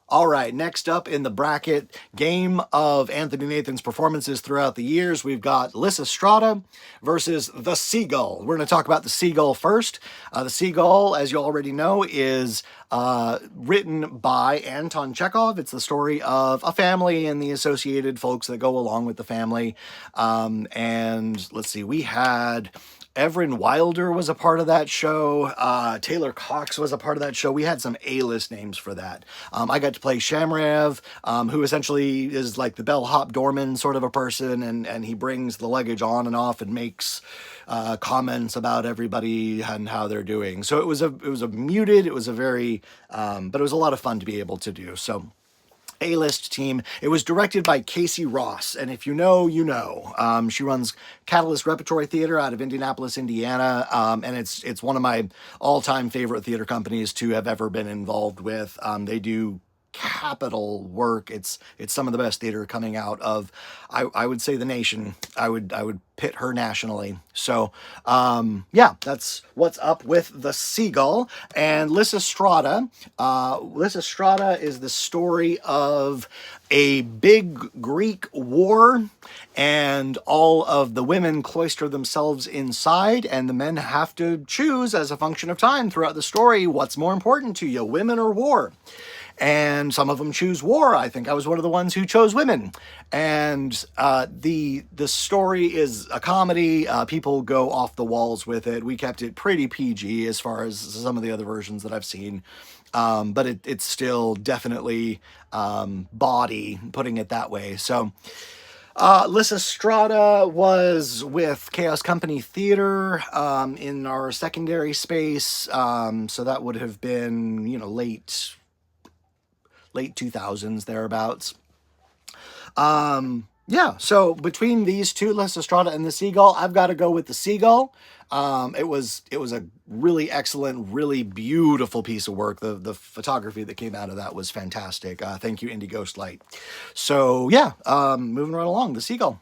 All right, next up in the bracket game of Anthony Nathan's performances throughout the years, we've got Lysistrata versus The Seagull. We're going to talk about The Seagull first. The Seagull, as you already know, is written by Anton Chekhov. It's the story of a family and the associated folks that go along with the family. And let's see, we had Everin Wilder was a part of that show. Taylor Cox was a part of that show. We had some A-list names for that. I got to play Shamrav, who essentially is like the bellhop doorman sort of a person, and he brings the luggage on and off and makes comments about everybody and how they're doing. So it was a muted, it was a very, but it was a lot of fun to be able to do. So A-list team. It was directed by Casey Ross, and if you know, you know. She runs Catalyst Repertory Theater out of Indianapolis, Indiana, and it's one of my all-time favorite theater companies to have ever been involved with. They do capital work. It's some of the best theater coming out of, I would say, the nation. I would pit her nationally. So yeah, that's what's up with The Seagull. And Lysistrata. Lysistrata is the story of a big Greek war, and all of the women cloister themselves inside, and the men have to choose as a function of time throughout the story, what's more important to you, women or war? And some of them choose war. I think I was one of the ones who chose women. And the story is a comedy. People go off the walls with it. We kept it pretty PG as far as some of the other versions that I've seen. But it's still definitely bawdy, putting it that way. So Lysistrata was with Chaos Company Theater in our secondary space. So that would have been, late 2000s, thereabouts. Yeah, so between these two, Lysistrata and The Seagull, I've got to go with The Seagull. It was a really excellent, really beautiful piece of work. The photography that came out of that was fantastic. Thank you, Indie Ghostlight. So yeah, moving right along, The Seagull.